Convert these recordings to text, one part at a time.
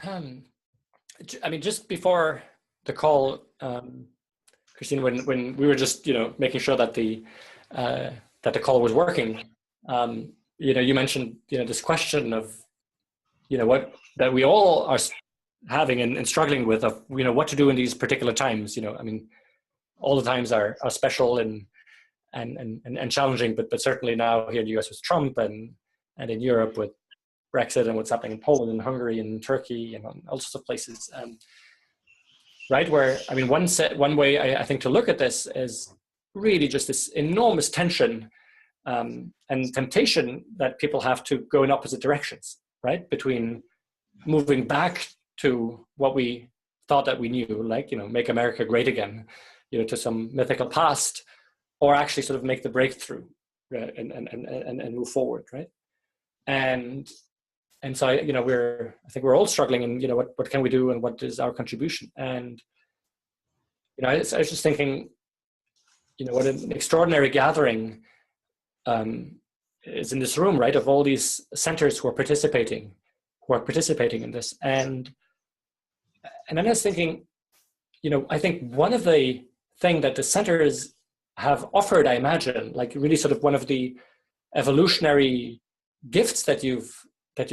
Um, I mean, just before the call, Christine, when we were just making sure that the call was working, you mentioned this question of what that we all are having and struggling with, of what to do in these particular times. I mean, all the times are special and challenging, but certainly now here in the US with Trump, and in Europe with Brexit, and what's happening in Poland and Hungary and Turkey and all sorts of places. Right, where, I mean, one way I think to look at this is really just this enormous tension and temptation that people have to go in opposite directions, right? Between moving back to what we thought that we knew, like, make America great again, to some mythical past, or actually sort of make the breakthrough, right? and move forward, right? And so I think we're all struggling, and what can we do, and what is our contribution? And I was just thinking, what an extraordinary gathering is in this room, right? Of all these centers who are participating in this, and then I was thinking, I think one of the thing that the centers have offered, I imagine, like really sort of one of the evolutionary gifts that you've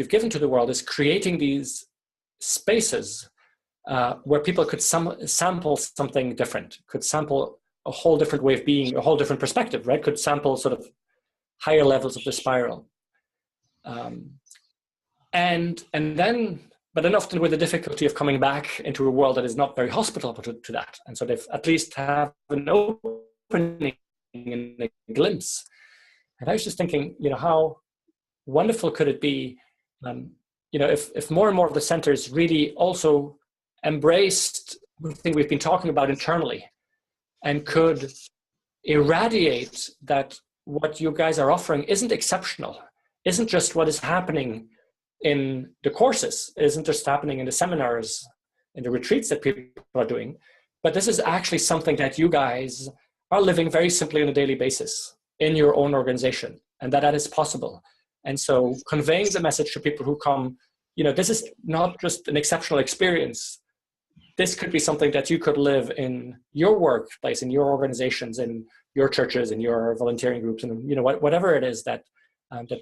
given to the world, is creating these spaces where people could sample something different, could sample a whole different way of being, a whole different perspective, right? Could sample sort of higher levels of the spiral. But then often with the difficulty of coming back into a world that is not very hospitable to that. And so they've at least have an opening and a glimpse. And I was just thinking, how wonderful could it be, if more and more of the centers really also embraced the thing we've been talking about internally, and could irradiate that what you guys are offering isn't exceptional, isn't just what is happening in the courses, isn't just happening in the seminars, in the retreats that people are doing, but this is actually something that you guys are living very simply on a daily basis in your own organization, and that is possible. And so conveying the message to people who come, this is not just an exceptional experience. This could be something that you could live in your workplace, in your organizations, in your churches, in your volunteering groups, and whatever it is that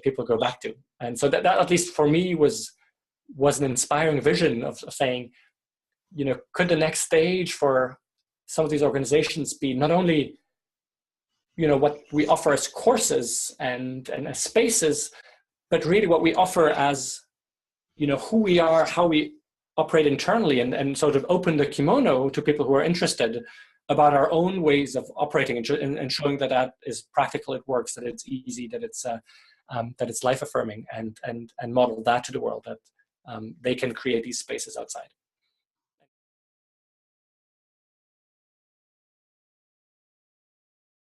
people go back to. And so that at least for me was an inspiring vision of saying, could the next stage for some of these organizations be not only what we offer as courses and as spaces, but really what we offer as who we are, how we operate internally, and sort of open the kimono to people who are interested about our own ways of operating, and showing that is practical, it works, that it's easy, that it's life affirming, and model that to the world, that they can create these spaces outside.